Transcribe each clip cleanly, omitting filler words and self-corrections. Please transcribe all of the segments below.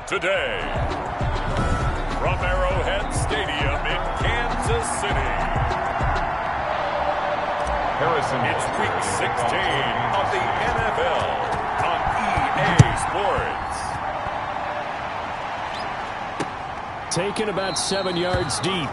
today. From Arrowhead Stadium in Kansas City. It's Week 16 of the NFL on EA Sports. Taken about 7 yards deep.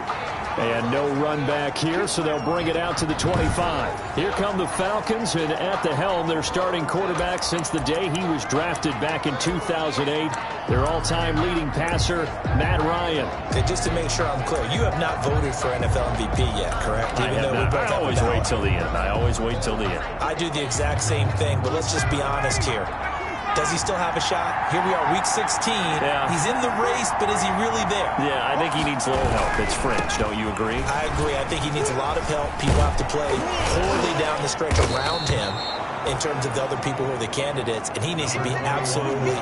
And no run back here, so they'll bring it out to the 25. Here come the Falcons, and at the helm, their starting quarterback since the day he was drafted back in 2008. Their all-time leading passer, Matt Ryan. Okay, just to make sure I'm clear, you have not voted for NFL MVP yet, correct? I have not. I always wait till the end. I always wait till the end. I do the exact same thing, but let's just be honest here. Does he still have a shot? Here we are, Week 16. Yeah. He's in the race, but is he really there? Yeah, I think he needs a little help. It's fringe. Don't you agree? I agree. I think he needs a lot of help. People have to play poorly down the stretch around him in terms of the other people who are the candidates, and he needs to be absolutely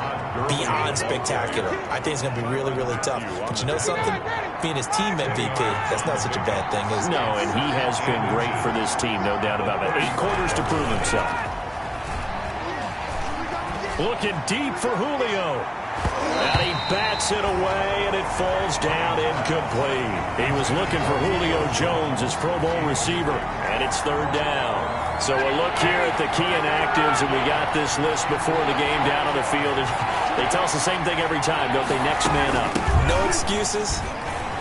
beyond spectacular. I think it's going to be really, really tough. But you know something? Being his team MVP, that's not such a bad thing, is it? No, and he has been great for this team, no doubt about it. 8 quarters to prove himself. Looking deep for Julio. And he bats it away, and it falls down incomplete. He was looking for Julio Jones, his Pro Bowl receiver, and it's 3rd down. So a look here at the key inactives, and we got this list before the game down on the field. They tell us the same thing every time, don't they? Next man up. No excuses.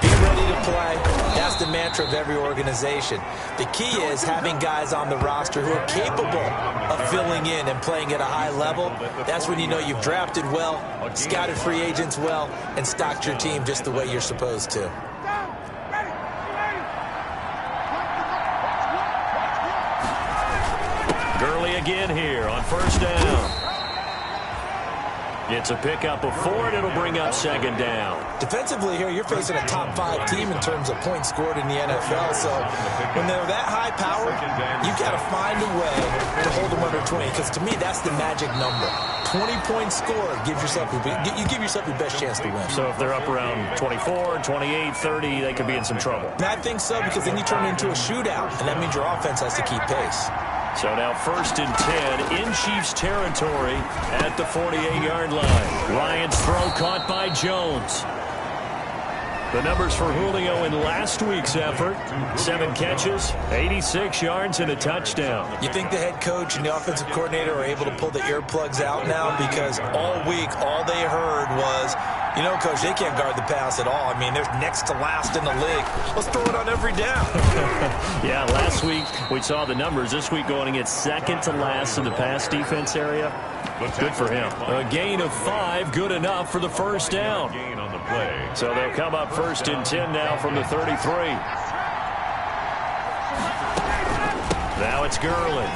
Be ready to play. That's the mantra of every organization. The key is having guys on the roster who are capable of filling in and playing at a high level. That's when you know you've drafted well, scouted free agents well, and stocked your team just the way you're supposed to. Gurley again here on 1st down. It's a pickup of 4, and it'll bring up 2nd down. Defensively here, you're facing a top 5 team in terms of points scored in the NFL. So when they're that high powered, you've got to find a way to hold them under 20. Because to me, that's the magic number. 20 points scored gives yourself you give yourself your best chance to win. So if they're up around 24, 28, 30, they could be in some trouble. And I think so, because then you turn it into a shootout, and that means your offense has to keep pace. So now 1st and 10 in Chiefs territory at the 48-yard line. Ryan's throw caught by Jones. The numbers for Julio in last week's effort: 7 catches, 86 yards, and a touchdown. You think the head coach and the offensive coordinator are able to pull the earplugs out now? Because all week, all they heard was, you know, Coach, they can't guard the pass at all. I mean, they're next to last in the league. Let's throw it on every down. Yeah, last week we saw the numbers. This week going against 2nd to last in the pass defense area. Good for him. A gain of 5, good enough for the 1st down. So they'll come up 1st and 10 now from the 33. Now it's Gurley.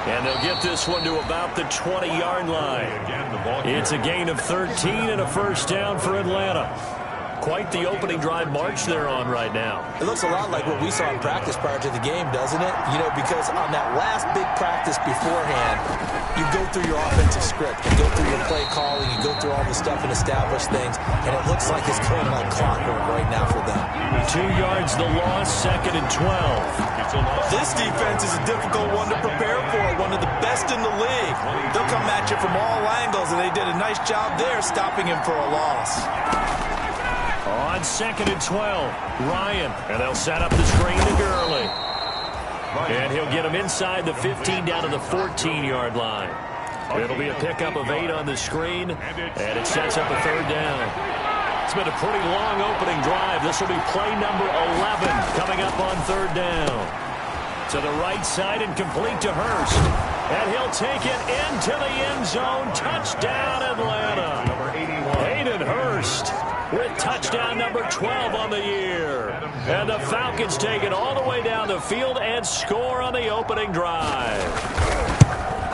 And they'll get this one to about the 20-yard line. It's a gain of 13 and a 1st down for Atlanta. Quite the opening drive march they're on right now. It looks a lot like what we saw in practice prior to the game, doesn't it? You know, because on that last big practice beforehand, you go through your offensive script, you go through your play calling, you go through all the stuff and establish things, and it looks like it's going like clockwork right now for them. 2 yards the loss, 2nd and 12. This defense is a difficult one to prepare for, one of the best in the league. They'll come at you from all angles, and they did a nice job there stopping him for a loss. On 2nd and 12, Ryan, and they'll set up the screen to Gurley. And he'll get him inside the 15 down to the 14-yard line. It'll be a pickup of 8 on the screen, and it sets up a 3rd down. It's been a pretty long opening drive. This will be play number 11 coming up on 3rd down. To the right side and complete to Hurst. And he'll take it into the end zone. Touchdown, Atlanta. Hayden Hurst with touchdown number 12 on the year. And the Falcons take it all the way down the field and score on the opening drive.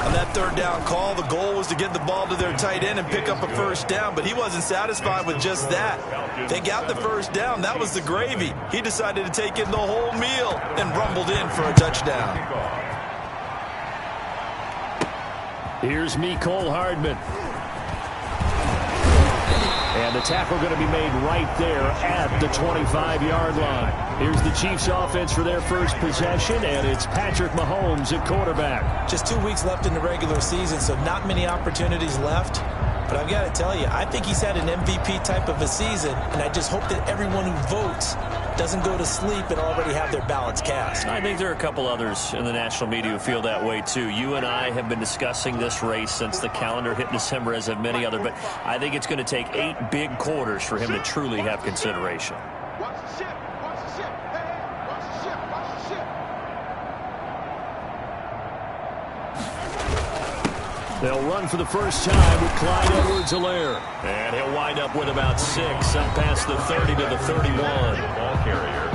On that 3rd down call, the goal was to get the ball to their tight end and pick up a 1st down, but he wasn't satisfied with just that. They got the 1st down. That was the gravy. He decided to take in the whole meal and rumbled in for a touchdown. Here's Mecole Hardman. And the tackle going to be made right there at the 25-yard line. Here's the Chiefs offense for their first possession, and it's Patrick Mahomes at quarterback. Just 2 weeks left in the regular season, so not many opportunities left. But I've got to tell you, I think he's had an MVP type of a season, and I just hope that everyone who votes doesn't go to sleep and already have their ballots cast. I think there are a couple others in the national media who feel that way, too. You and I have been discussing this race since the calendar hit December, as have many other, but I think it's going to take 8 big quarters for him to truly have consideration. Watch the ship. Watch the ship. Hey, watch the ship. Watch the ship. They'll run for the first time with Clyde Edwards-Helaire. And he'll wind up with about 6 up past the 30 to the 31. Ball carrier.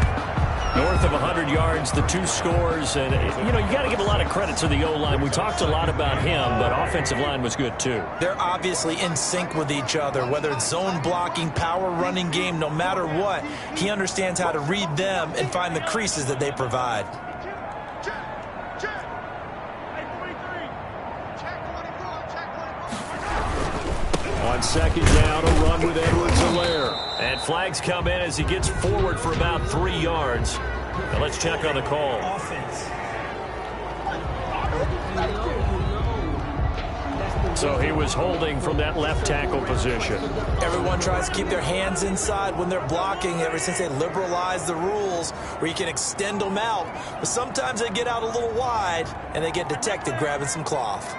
North of 100 yards, the 2 scores. And, you know, you got to give a lot of credit to the O-line. We talked a lot about him, but offensive line was good, too. They're obviously in sync with each other, whether it's zone blocking, power running game, no matter what. He understands how to read them and find the creases that they provide. On second down, a run with Edwards-Helaire. And flags come in as he gets forward for about 3 yards. Now let's check on the call. So he was holding from that left tackle position. Everyone tries to keep their hands inside when they're blocking ever since they liberalized the rules where you can extend them out. But sometimes they get out a little wide and they get detected grabbing some cloth.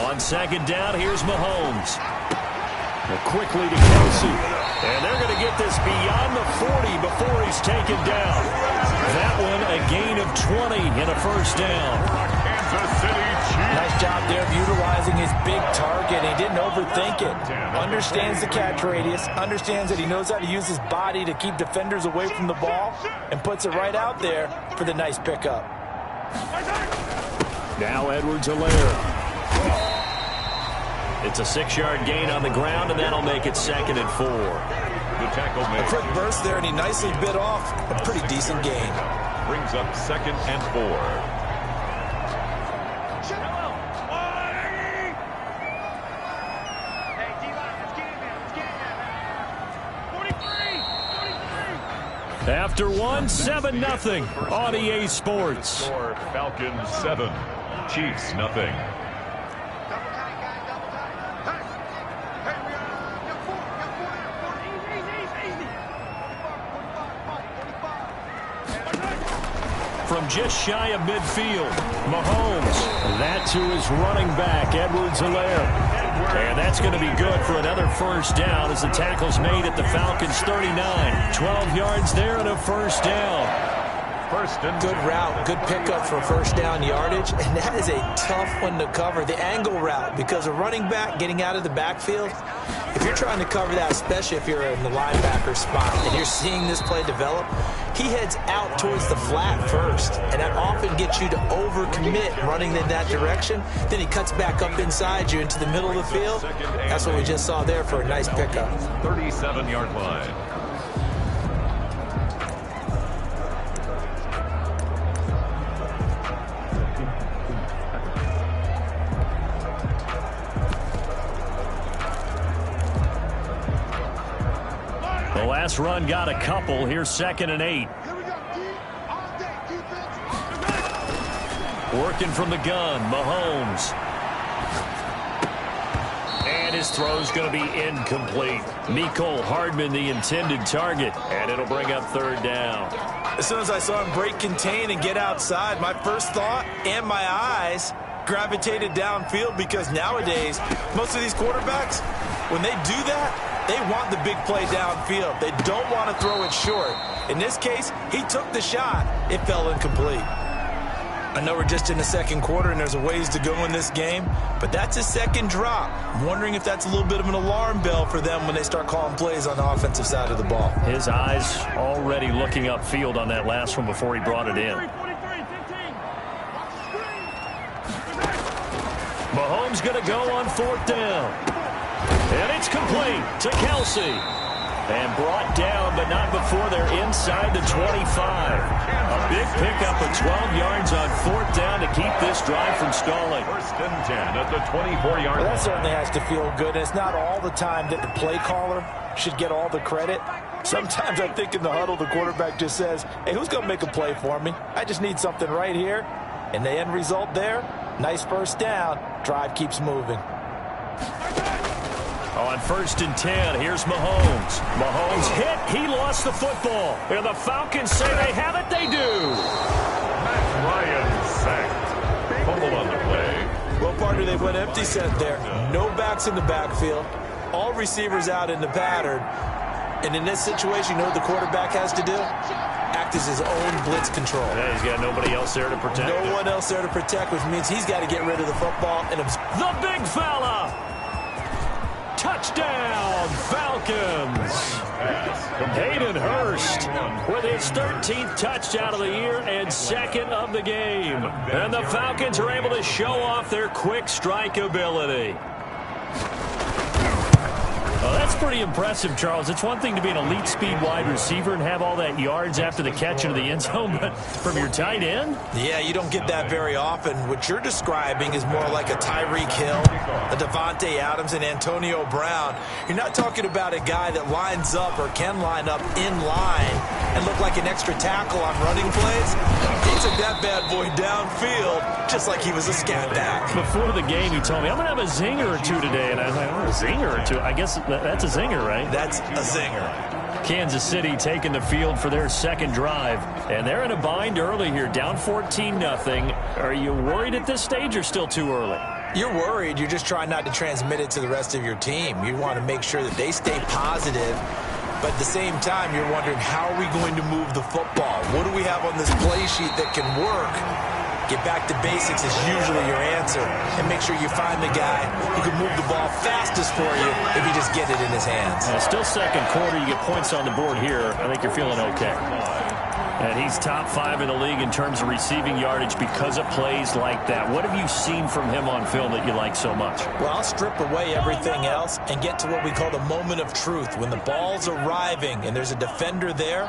On second down, here's Mahomes. Quickly to Kelsey. And they're going to get this beyond the 40 before he's taken down. That one, a gain of 20 and a first down. Kansas City Chiefs. Nice job there of utilizing his big target. He didn't overthink it. Understands the catch radius. Understands that he knows how to use his body to keep defenders away from the ball. And puts it right out there for the nice pickup. Now Edwards-Helaire. It's a 6-yard gain on the ground, and that'll make it 2nd and 4. The tackle made. A quick burst there, and he nicely bit off a pretty decent gain. Brings up 2nd and 4. After one, 7-0 on EA Sports. Falcons 7, Chiefs nothing. From just shy of midfield, Mahomes. That's who is running back, Edwards-Helaire. And that's going to be good for another first down as the tackle's made at the Falcons' 39. 12 yards there and a first down. Good route, good pickup for first down yardage, and that is a tough one to cover, the angle route, because a running back getting out of the backfield, if you're trying to cover that, especially if you're in the linebacker spot and you're seeing this play develop, he heads out towards the flat first, and that often gets you to overcommit running in that direction. Then he cuts back up inside you into the middle of the field. That's what we just saw there for a nice pickup. 37-yard line. The last run got a couple. Here's 2nd and 8. Working from the gun, Mahomes. And his throw's going to be incomplete. Mecole Hardman, the intended target, and it'll bring up 3rd down. As soon as I saw him break contain and get outside, my first thought and my eyes gravitated downfield, because nowadays, most of these quarterbacks, when they do that, they want the big play downfield. They don't want to throw it short. In this case, he took the shot. It fell incomplete. I know we're just in the second quarter and there's a ways to go in this game, but that's his second drop. I'm wondering if that's a little bit of an alarm bell for them when they start calling plays on the offensive side of the ball. His eyes already looking upfield on that last one before he brought it in. Mahomes going to go on 4th down. And it's complete to Kelsey. And brought down, but not before before they're inside the 25. A big pickup of 12 yards on 4th down to keep this drive from stalling. 1st and 10 at the 24-yard line. That certainly has to feel good. It's not all the time that the play caller should get all the credit. Sometimes I think in the huddle, the quarterback just says, hey, who's going to make a play for me? I just need something right here. And the end result there, nice 1st down. Drive keeps moving. On 1st and 10, here's Mahomes. Mahomes hit. He lost the football. And the Falcons say they have it. They do. Matt Ryan sacked. Fumble on the play. Well, partner, they went empty set there. No backs in the backfield. All receivers out in the pattern. And in this situation, you know what the quarterback has to do? Act as his own blitz control. Yeah, he's got nobody else there to protect him. No one else there to protect, which means he's got to get rid of the football. And the big fella! Touchdown, Falcons! Hayden Hurst with his 13th touchdown of the year and 2nd of the game. And the Falcons are able to show off their quick strike ability. Well, that's pretty impressive, Charles. It's one thing to be an elite speed wide receiver and have all that yards after the catch into the end zone, but from your tight end? Yeah, you don't get that very often. What you're describing is more like a Tyreek Hill, a Devontae Adams, and Antonio Brown. You're not talking about a guy that lines up or can line up in line and look like an extra tackle on running plays. He took that bad boy downfield just like he was a scat back. Before the game, he told me, I'm going to have a zinger or two today. And I was like, oh, a zinger or two? I guess that's a zinger, right? That's a zinger. Kansas City taking the field for their 2nd drive. And they're in a bind early here, down 14-0. Are you worried at this stage or still too early? You're worried. You're just trying not to transmit it to the rest of your team. You want to make sure that they stay positive. But at the same time, you're wondering, how are we going to move the football? What do we have on this play sheet that can work? Get back to basics is usually your answer. And make sure you find the guy who can move the ball fastest for you if you just get it in his hands. Still 2nd quarter. You get points on the board here. I think you're feeling okay. And he's top 5 in the league in terms of receiving yardage because of plays like that. What have you seen from him on film that you like so much? Well, I'll strip away everything else and get to what we call the moment of truth. When the ball's arriving and there's a defender there,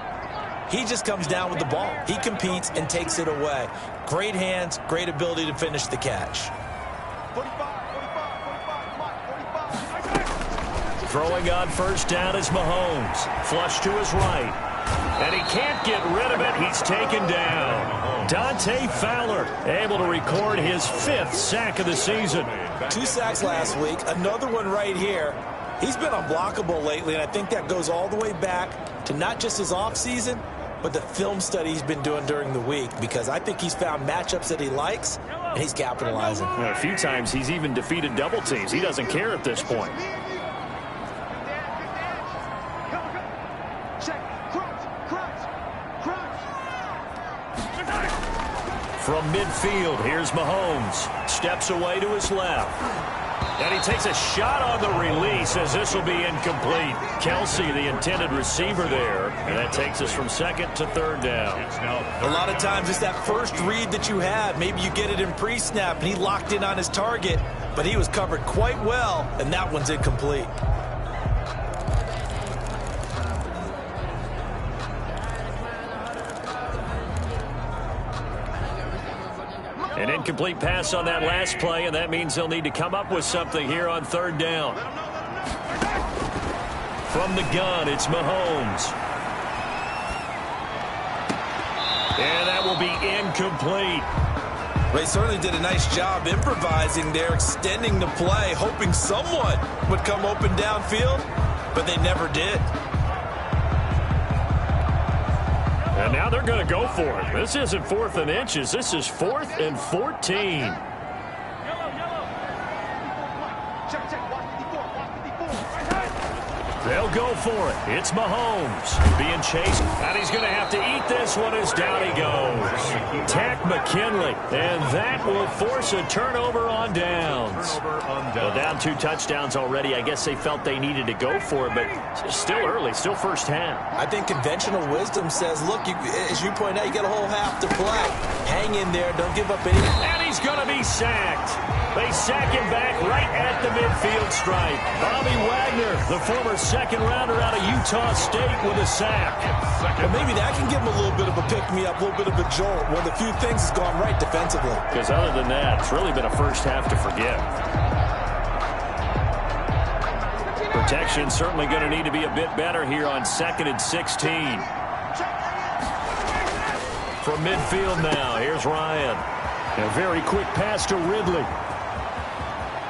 he just comes down with the ball. He competes and takes it away. Great hands, great ability to finish the catch. 45. Throwing on 1st down is Mahomes. Flush to his right. And he can't get rid of it. He's taken down. Dante Fowler able to record his 5th sack of the season. 2 sacks last week. Another one right here. He's been unblockable lately, and I think that goes all the way back to not just his offseason, but the film study he's been doing during the week, because I think he's found matchups that he likes, and he's capitalizing. A few times he's even defeated double teams. He doesn't care at this point. From midfield, here's Mahomes. Steps away to his left. And he takes a shot on the release as this will be incomplete. Kelsey, the intended receiver there. And that takes us from 2nd to 3rd down. A lot of times it's that first read that you have. Maybe you get it in pre-snap and he locked in on his target, but he was covered quite well, and that one's incomplete. An incomplete pass on that last play, and that means they'll need to come up with something here on 3rd down. From the gun, it's Mahomes. And that will be incomplete. They certainly did a nice job improvising there, extending the play, hoping someone would come open downfield, but they never did. And now they're going to go for it. This isn't 4th and inches. This is 4th and 14. They'll go for it. It's Mahomes being chased, and he's going to have to eat this one as down he goes. Tack McKinley, and that will force a turnover on downs. Well, down 2 touchdowns already. I guess they felt they needed to go for it, but still early, still first half. I think conventional wisdom says, look, as you point out, you got a whole half to play. Hang in there. Don't give up any. And he's going to be sacked. They sack him back right at the midfield stripe. Bobby Wagner, the former second rounder out of Utah State with a sack. Well, maybe that can give him a little bit of a pick-me-up, a little bit of a jolt. One of the few things has gone right defensively. Because other than that, it's really been a first half to forget. Protection certainly going to need to be a bit better here on 2nd and 16. From midfield now, here's Ryan. A very quick pass to Ridley.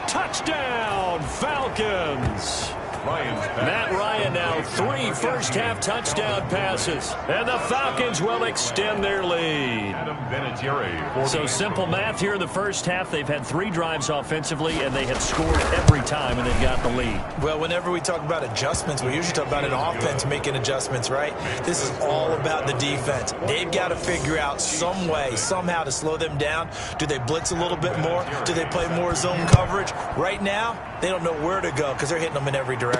Touchdown, Falcons. Matt Ryan now 3 first-half touchdown passes. And the Falcons will extend their lead. So simple math here in the first half. They've had 3 drives offensively, and they have scored every time, and they've got the lead. Well, whenever we talk about adjustments, we usually talk about an offense making adjustments, right? This is all about the defense. They've got to figure out some way, somehow to slow them down. Do they blitz a little bit more? Do they play more zone coverage? Right now, they don't know where to go because they're hitting them in every direction.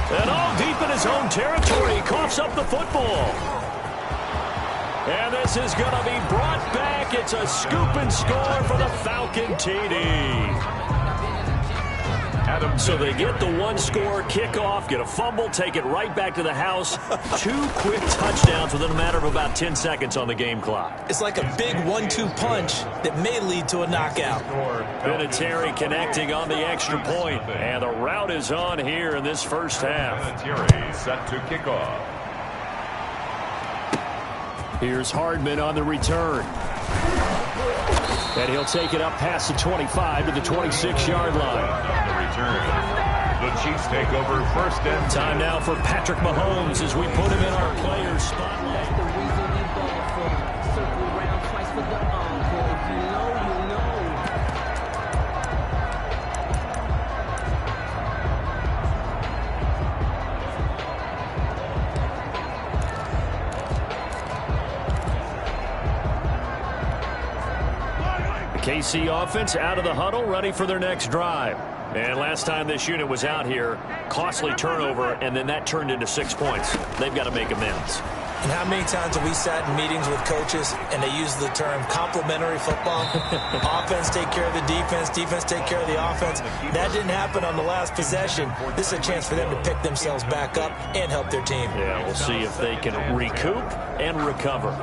And all deep in his own territory, he coughs up the football. And this is going to be brought back. It's a scoop and score for the Falcon TD. So they get the 1-score kickoff, get a fumble, take it right back to the house. 2 quick touchdowns within a matter of about 10 seconds on the game clock. It's like a big 1-2 punch that may lead to a knockout. Vinatieri connecting on the extra point, and the route is on here in this first half. Vinatieri set to kick off. Here's Hardman on the return. And he'll take it up past the 25 to the 26-yard line. The Chiefs take over 1st and 10. Time now for Patrick Mahomes as we put him in our players spotlight. The KC offense out of the huddle, ready for their next drive. And last time this unit was out here, costly turnover, and then that turned into 6 points. They've got to make amends. And how many times have we sat in meetings with coaches and they use the term complementary football? Offense take care of the defense, defense take care of the offense. That didn't happen on the last possession. This is a chance for them to pick themselves back up and help their team. Yeah, we'll see if they can recoup and recover.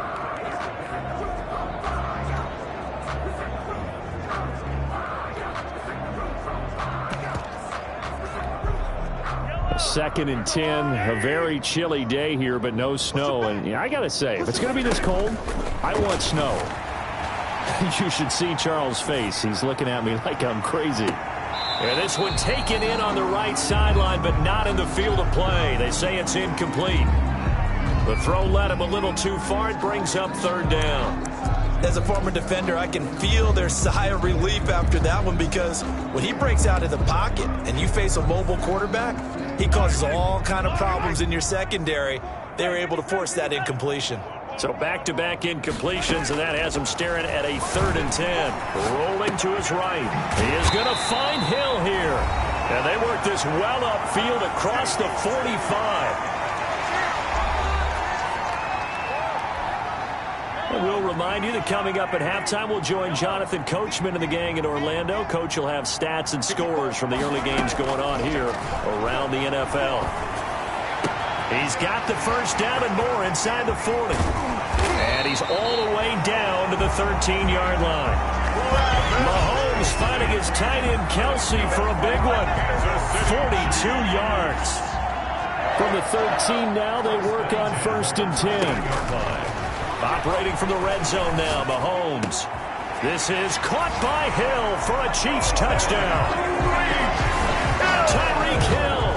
2nd and 10, a very chilly day here, but no snow. And I got to say, if it's going to be this cold, I want snow. You should see Charles' face. He's looking at me like I'm crazy. And this one taken in on the right sideline, but not in the field of play. They say it's incomplete. The throw led him a little too far. It brings up 3rd down. As a former defender, I can feel their sigh of relief after that one, because when he breaks out of the pocket and you face a mobile quarterback, he causes all kind of problems in your secondary. They were able to force that incompletion. So back-to-back incompletions, and that has him staring at a 3rd and 10. Rolling to his right. He is going to find Hill here. And they work this well upfield across the 45. And we'll remind you that coming up at halftime, we'll join Jonathan Coachman and the gang in Orlando. Coach will have stats and scores from the early games going on here around the NFL. He's got the 1st down and more inside the 40. And he's all the way down to the 13-yard line. Mahomes finding his tight end Kelsey for a big one. 42 yards. From the 13 now, they work on 1st and 10. Operating from the red zone now, Mahomes. This is caught by Hill for a Chiefs touchdown. Tyreek Hill,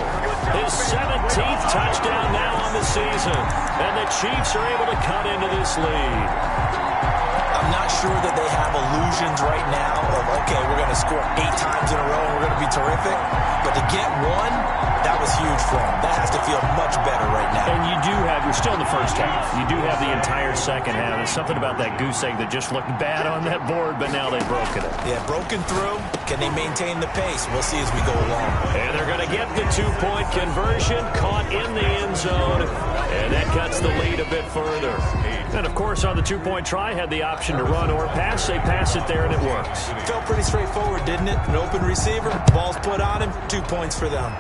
his 17th touchdown now on the season. And the Chiefs are able to cut into this lead. I'm not sure that they have illusions right now of, okay, we're going to score 8 times in a row and we're going to be terrific. But to get one, that was huge for them. That has to feel much better right now. And you do have, you're still in the first half. You do have the entire second half. There's something about that goose egg that just looked bad on that board, but now they've broken it. Yeah, broken through. Can they maintain the pace? We'll see as we go along. And they're going to get the 2-point conversion, caught in the end zone. And that cuts the lead lead a bit further. And, of course, on the two-point try, had the option to run or pass. They pass it there, and it works. Felt pretty straightforward, didn't it? An open receiver, ball's put on him, 2 points for them.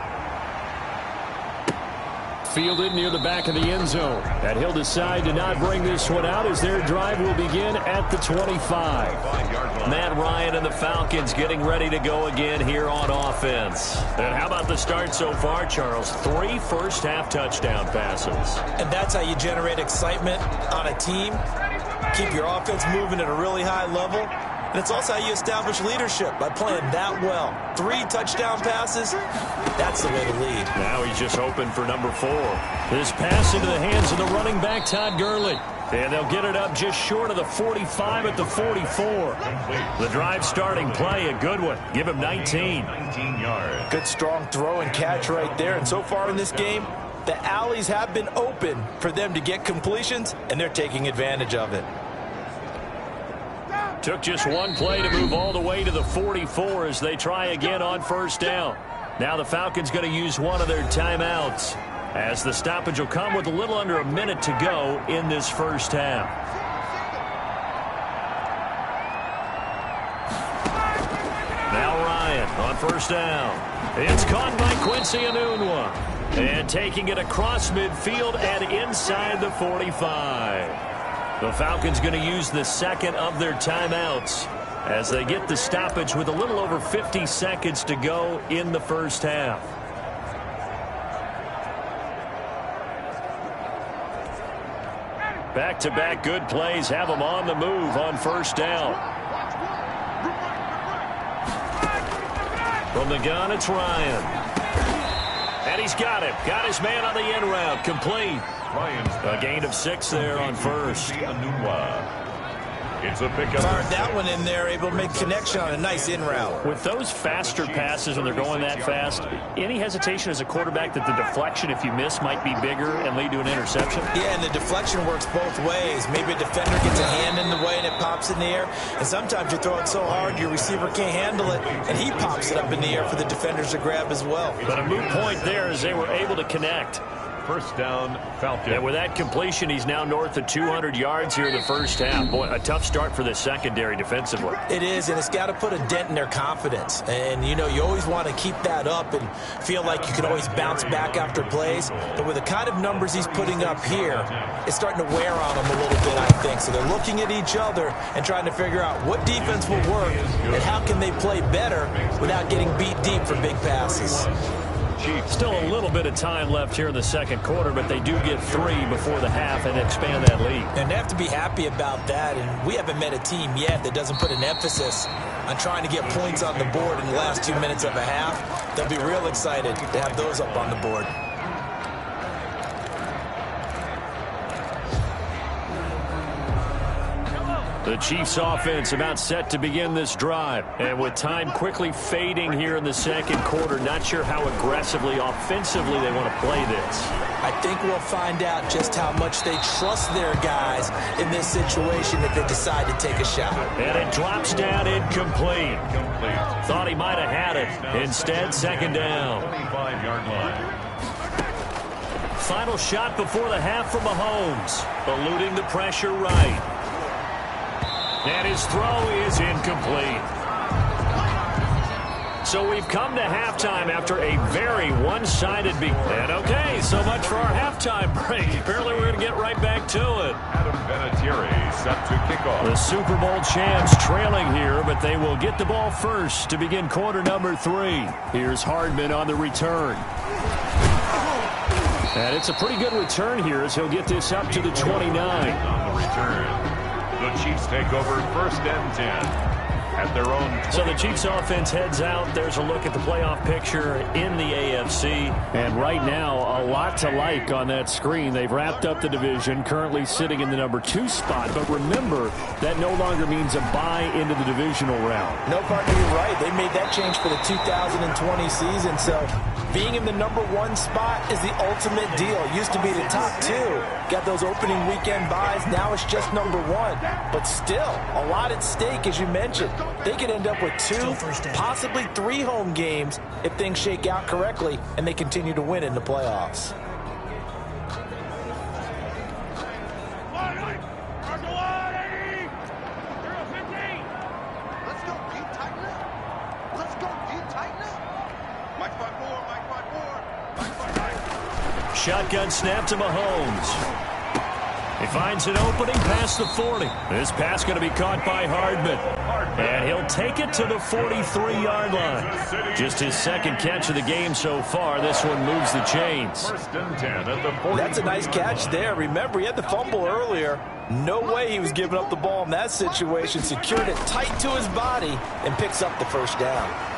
Fielded near the back of the end zone. And he'll decide to not bring this one out as their drive will begin at the 25. Matt Ryan and the Falcons getting ready to go again here on offense. And how about the start so far, Charles? 3 first-half touchdown passes. And that's how you generate excitement on a team. Keep your offense moving at a really high level. And it's also how you establish leadership, by playing that well. 3 touchdown passes, that's the way to lead. Now he's just hoping for number 4. This pass into the hands of the running back, Todd Gurley. And they'll get it up just short of the 45 at the 44. The drive starting play, a good one. Give him 19. 19 yards. Good strong throw and catch right there. And so far in this game, the alleys have been open for them to get completions, and they're taking advantage of it. Took just one play to move all the way to the 44 as they try again on first down. Now the Falcons going to use one of their timeouts, as the stoppage will come with a little under a minute to go in this first half. Now Ryan on first down. It's caught by Quincy Enunwa. And taking it across midfield and inside the 45. The Falcons going to use the second of their timeouts as they get the stoppage with a little over 50 seconds to go in the first half. Back-to-back good plays have them on the move on first down. From the gun, it's Ryan. And he's got him. Got his man on the end route. Complete. A gain of 6 there on first. It's a pickup. Fired that one in there, able to make connection on a nice in route. With those faster passes when they're going that fast, any hesitation as a quarterback that the deflection, if you miss, might be bigger and lead to an interception? Yeah, and the deflection works both ways. Maybe a defender gets a hand in the way and it pops in the air. And sometimes you throw it so hard your receiver can't handle it, and he pops it up in the air for the defenders to grab as well. But a moot point there as they were able to connect. First down, Falcons. And with that completion, he's now north of 200 yards here in the first half. Boy, a tough start for the secondary defensively. It is, and it's got to put a dent in their confidence. And, you know, you always want to keep that up and feel like you can always bounce back after plays. But with the kind of numbers he's putting up here, it's starting to wear on them a little bit, I think. So they're looking at each other and trying to figure out what defense will work and how can they play better without getting beat deep for big passes. Still a little bit of time left here in the second quarter, but they do get 3 before the half and expand that lead. And they have to be happy about that. And we haven't met a team yet that doesn't put an emphasis on trying to get points on the board in the last 2 minutes of a half. They'll be real excited to have those up on the board. The Chiefs offense about set to begin this drive. And with time quickly fading here in the second quarter, not sure how aggressively, offensively they want to play this. I think we'll find out just how much they trust their guys in this situation if they decide to take a shot. And it drops down incomplete. Thought he might have had it. Instead, second down. 25-yard line. Final shot before the half from Mahomes. Eluding the pressure right. And his throw is incomplete. So we've come to halftime after a very one-sided beat. And okay, so much for our halftime break. Apparently we're going to get right back to it. Adam Vinatieri set to kick off. The Super Bowl champs trailing here, but they will get the ball first to begin quarter number 3. Here's Hardman on the return. And it's a pretty good return here as he'll get this up to the 29. On the return. The Chiefs take over first and 10 at their own 20. So the Chiefs offense heads out. There's a look at the playoff picture in the AFC. And right now, a lot to like on that screen. They've wrapped up the division, currently sitting in the number 2 spot. But remember, that no longer means a bye into the divisional round. No, partner, you're right. They made that change for the 2020 season. So being in the number 1 spot is the ultimate deal. Used to be the top 2. Got those opening weekend buys. Now it's just number 1. But still, a lot at stake, as you mentioned. They could end up with 2, possibly 3 home games if things shake out correctly and they continue to win in the playoffs. shotgun snap to Mahomes. He finds an opening past the 40. This pass going to be caught by Hardman. And he'll take it to the 43-yard line. Just his second catch of the game so far. This one moves the chains. First and 10 at the 40. That's a nice catch there. Remember, he had the fumble earlier. No way he was giving up the ball in that situation. Secured it tight to his body and picks up the first down.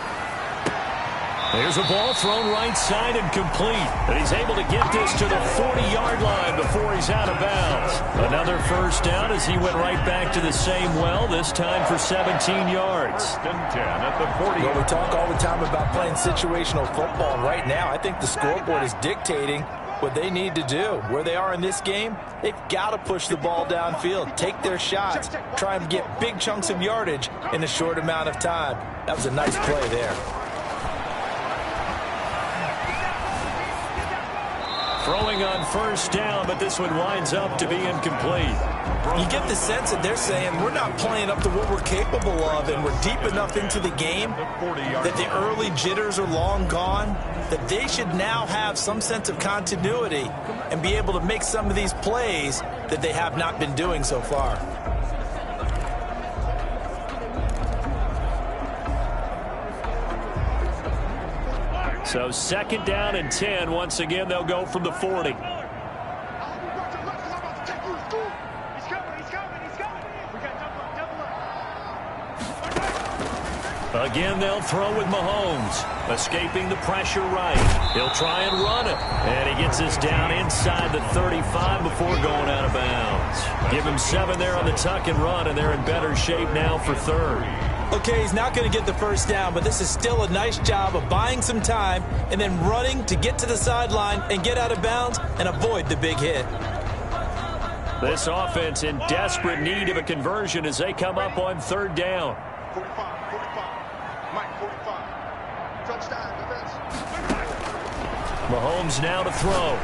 There's a ball thrown right side and complete. And he's able to get this to the 40-yard line before he's out of bounds. Another first down as he went right back to the same well, this time for 17 yards. First and 10 at the 40. Well, we talk all the time about playing situational football. And right now, I think the scoreboard is dictating what they need to do. Where they are in this game, they've got to push the ball downfield, take their shots, try and get big chunks of yardage in a short amount of time. That was a nice play there. Throwing on first down, but this one winds up to be incomplete. You get the sense that they're saying we're not playing up to what we're capable of, and we're deep enough into the game that the early jitters are long gone, that they should now have some sense of continuity and be able to make some of these plays that they have not been doing so far. So second down and 10. Once again, they'll go from the 40. Again, they'll throw with Mahomes. Escaping the pressure right. He'll try and run it. And he gets this down inside the 35 before going out of bounds. Give him 7 there on the tuck and run, and they're in better shape now for third. Okay, he's not going to get the first down, but this is still a nice job of buying some time and then running to get to the sideline and get out of bounds and avoid the big hit. This offense in desperate need of a conversion as they come up on third down. 45, 45. Mike, 45. Touchdown, defense. Mahomes now to throw.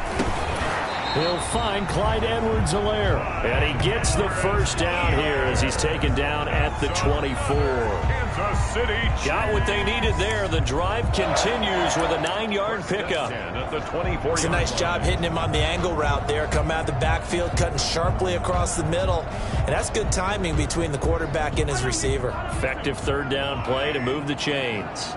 He'll find Clyde Edwards-Helaire. And he gets the first down here as he's taken down at the 24. Kansas City. Got what they needed there. The drive continues with a 9-yard pickup. At the 24. It's a nice job hitting him on the angle route there. Come out of the backfield, cutting sharply across the middle. And that's good timing between the quarterback and his receiver. Effective third down play to move the chains.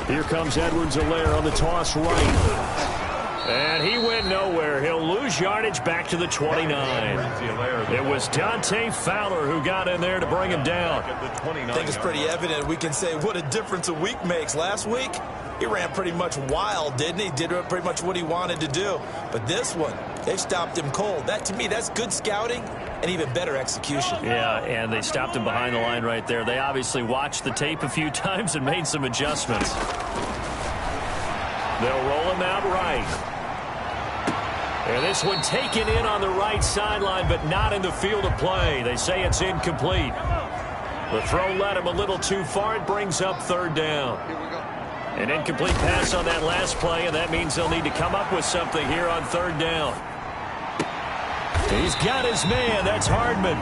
Here comes Edwards-Helaire on the toss right. And he went nowhere. He'll lose yardage back to the 29. It was Dante Fowler who got in there to bring him down. I think it's pretty evident. We can say what a difference a week makes. Last week, he ran pretty much wild, didn't he? Did pretty much what he wanted to do. But this one, they stopped him cold. That, to me, that's good scouting and even better execution. Yeah, and they stopped him behind the line right there. They obviously watched the tape a few times and made some adjustments. They'll roll him out right. And this one taken in on the right sideline, but not in the field of play. They say it's incomplete. The throw led him a little too far. It brings up third down. An incomplete pass on that last play, and that means they'll need to come up with something here on third down. He's got his man. That's Hardman.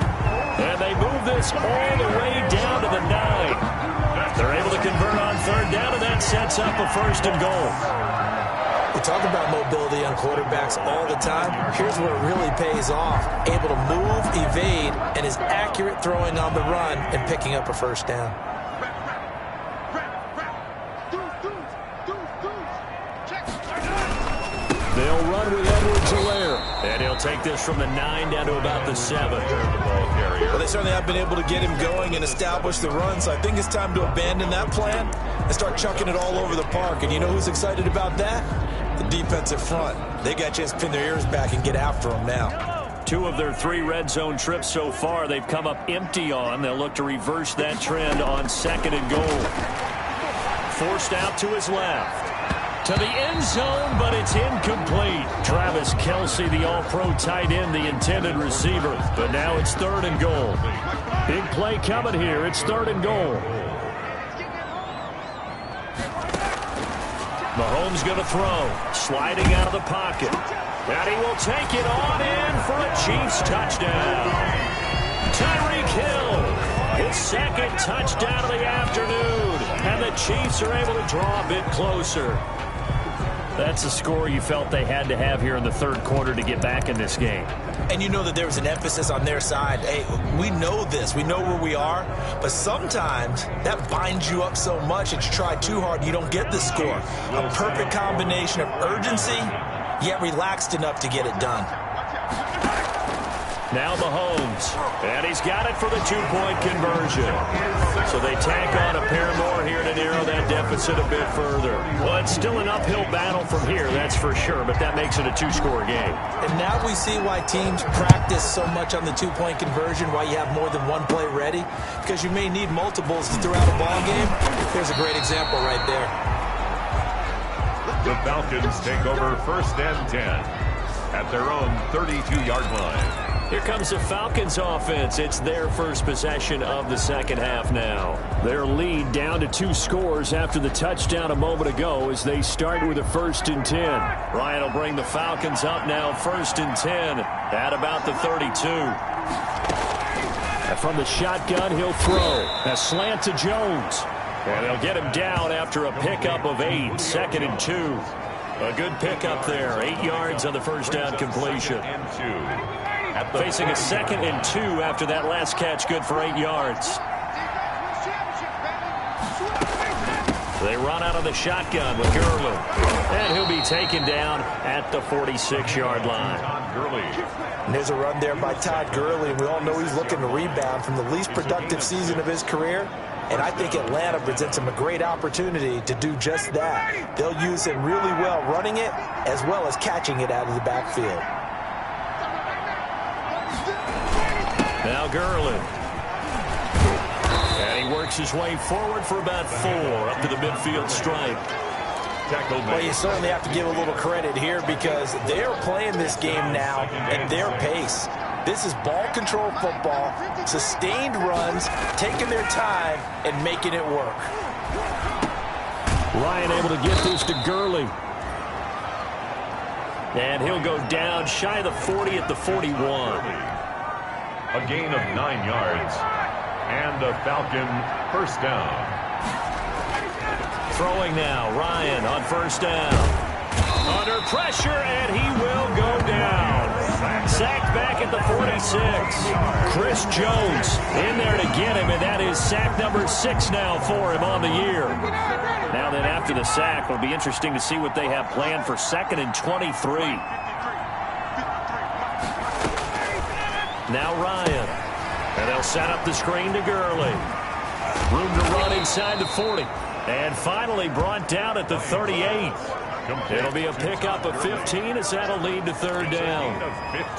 And they move this all the way down to the 9. They're able to convert on third down, and that sets up a first and goal. We talk about mobility on quarterbacks all the time. Here's where it really pays off. Able to move, evade, and is accurate throwing on the run and picking up a first down. They'll run with Edwards-Helaire. And he'll take this from the 9 down to about the 7. Well, they certainly have been able to get him going and establish the run, so I think it's time to abandon that plan and start chucking it all over the park. And you know who's excited about that? The defensive front. They got a chance to pin their ears back and get after him now. 2 of their 3 red zone trips so far, they've come up empty on. They'll look to reverse that trend on second and goal. Forced out to his left. To the end zone, but it's incomplete. Travis Kelce, the all-pro tight end, the intended receiver. But now it's third and goal. Big play coming here. It's third and goal. Mahomes going to throw. Sliding out of the pocket. And he will take it on in for a Chiefs touchdown. Tyreek Hill, his second touchdown of the afternoon. And the Chiefs are able to draw a bit closer. That's a score you felt they had to have here in the third quarter to get back in this game. And you know that there was an emphasis on their side. Hey, we know this. We know where we are. But sometimes that binds you up so much that you try too hard, you don't get the score. A perfect combination of urgency, yet relaxed enough to get it done. Now Mahomes, and he's got it for the two-point conversion. So they tack on a pair more here to narrow that deficit a bit further. Well, it's still an uphill battle from here, that's for sure, but that makes it a two-score game. And now we see why teams practice so much on the two-point conversion, why you have more than one play ready, because you may need multiples throughout a ball game. There's a great example right there. The Falcons take over 1st and 10 at their own 32-yard line. Here comes the Falcons offense. It's their first possession of the second half now. Their lead down to 2 scores after the touchdown a moment ago as they start with a 1st and 10. Ryan will bring the Falcons up now 1st and 10 at about the 32. And from the shotgun, he'll throw. A slant to Jones. And they'll get him down after a pickup of 8. 2nd and 2. A good pickup there. 8 yards on the first down completion. Facing a 2nd and 2 after that last catch, good for 8 yards. They run out of the shotgun with Gurley. And he'll be taken down at the 46-yard line. And there's a run there by Todd Gurley. We all know he's looking to rebound from the least productive season of his career. And I think Atlanta presents him a great opportunity to do just that. They'll use him really well running it as well as catching it out of the backfield. Now Gurley. And he works his way forward for about 4 up to the midfield stripe. Well, you certainly have to give a little credit here because they're playing this game now at their pace. This is ball control football, sustained runs, taking their time and making it work. Ryan able to get this to Gurley. And he'll go down shy of the 40 at the 41. A gain of 9 yards. And a Falcon first down. Throwing now. Ryan on first down. Under pressure, and he will go down. Sacked back at the 46. Chris Jones in there to get him, and that is sack number 6 now for him on the year. Now then, after the sack, it'll be interesting to see what they have planned for 2nd and 23. Now Ryan. And they'll set up the screen to Gurley. Room to run inside the 40. And finally brought down at the 38. It'll be a pickup of 15 as that'll lead to 3rd down.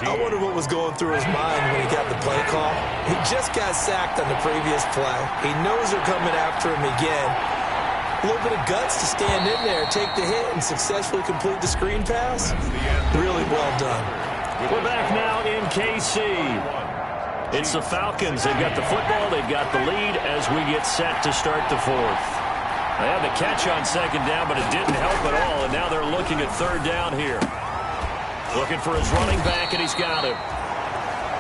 I wonder what was going through his mind when he got the play call. He just got sacked on the previous play. He knows they're coming after him again. A little bit of guts to stand in there, take the hit, and successfully complete the screen pass. Really well done. We're back now in KC. It's the Falcons. They've got the football. They've got the lead as we get set to start the 4th. They had the catch on 2nd down, but it didn't help at all, and now they're looking at 3rd down here. Looking for his running back, and he's got him.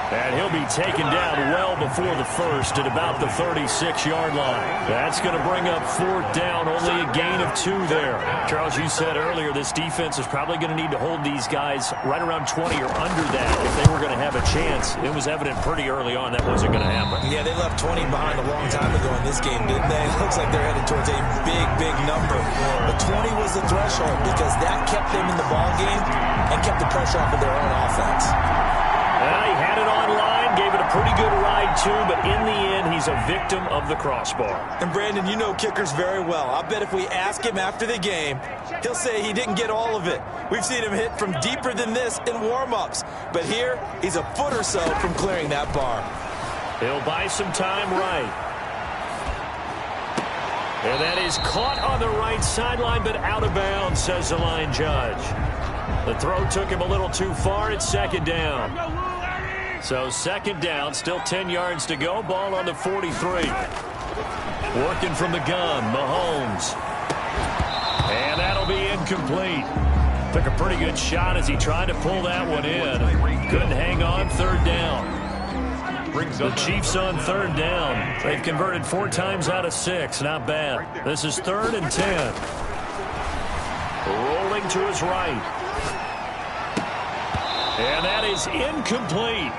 And he'll be taken down well before the 1st at about the 36-yard line. That's going to bring up 4th down, only a gain of 2 there. Charles, you said earlier this defense is probably going to need to hold these guys right around 20 or under that if they were going to have a chance. It was evident pretty early on that wasn't going to happen. Yeah, they left 20 behind a long time ago in this game, didn't they? It looks like they're headed towards a big, big number. But 20 was the threshold because that kept them in the ball game and kept the pressure off of their own offense. He had it online, gave it a pretty good ride, too, but in the end, he's a victim of the crossbar. And, Brandon, you know kickers very well. I bet if we ask him after the game, he'll say he didn't get all of it. We've seen him hit from deeper than this in warm-ups. But here, he's a foot or so from clearing that bar. He'll buy some time right. And that is caught on the right sideline, but out of bounds, says the line judge. The throw took him a little too far. It's 2nd down. So 2nd down, still 10 yards to go. Ball on the 43. Working from the gun, Mahomes. And that'll be incomplete. Took a pretty good shot as he tried to pull that one in. Couldn't hang on. 3rd down. The Chiefs on third down. They've converted 4 times out of 6. Not bad. This is 3rd and 10. Rolling to his right. And that is incomplete.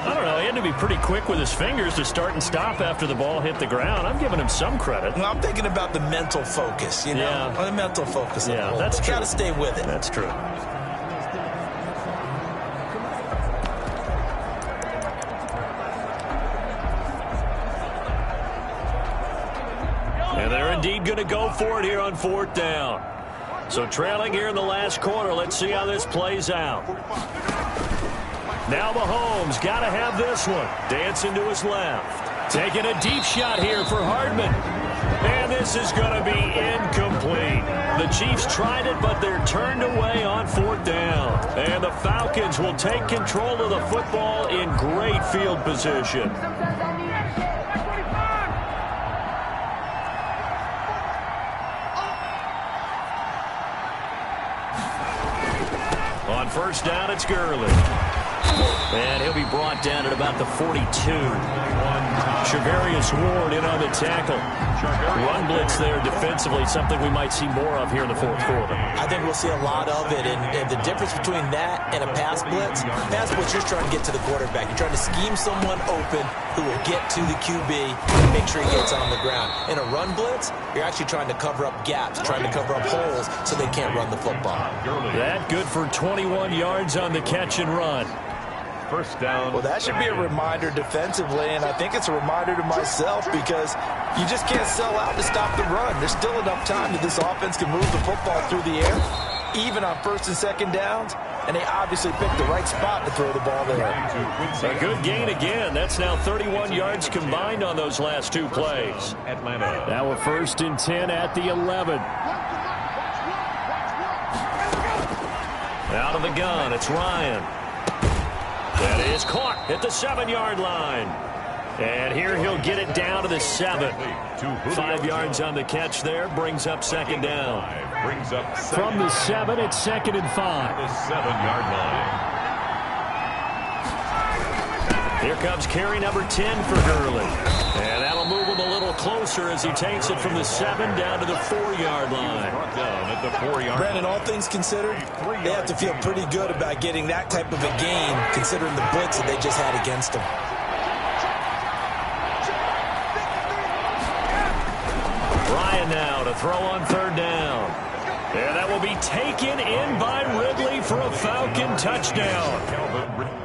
I don't know. He had to be pretty quick with his fingers to start and stop after the ball hit the ground. I'm giving him some credit. Well, I'm thinking about the mental focus, you know? Yeah. The mental focus. Yeah, that's true. Got to stay with it. That's true. And they're indeed going to go for it here on 4th down. So trailing here in the last quarter. Let's see how this plays out. Now Mahomes got to have this one. Dancing to his left. Taking a deep shot here for Hardman. And this is going to be incomplete. The Chiefs tried it, but they're turned away on 4th down. And the Falcons will take control of the football in great field position. On 1st down, it's Gurley. And he'll be brought down at about the 42. Charvarius Ward in on the tackle. Run blitz there defensively, something we might see more of here in the 4th quarter. I think we'll see a lot of it, and the difference between that and a pass blitz, you're trying to get to the quarterback. You're trying to scheme someone open who will get to the QB and make sure he gets on the ground. In a run blitz, you're actually trying to cover up gaps, trying to cover up holes so they can't run the football. That good for 21 yards on the catch and run. 1st down. Well, that should be a reminder defensively, and I think it's a reminder to myself because you just can't sell out to stop the run. There's still enough time that this offense can move the football through the air, even on 1st and 2nd downs, and they obviously picked the right spot to throw the ball there. A good gain again. That's now 31 yards combined on those last 2 plays. Atlanta. Now a 1st and 10 at the 11. Out of the gun, it's Ryan. That is caught at the 7-yard line. And here he'll get it down to the 7. 5 yards on the catch there. Brings up 2nd down. From the 7, it's 2nd and 5. The 7-yard line. Here comes carry number 10 for Gurley. And that'll move him a little closer as he takes it from the 7 down to the 4-yard line. Down at the 4-yard. Brandon, all things considered, they have to feel pretty good about getting that type of a gain considering the blitz that they just had against them. Ryan now to throw on 3rd down. And that will be taken in by Ridley for a Falcon touchdown.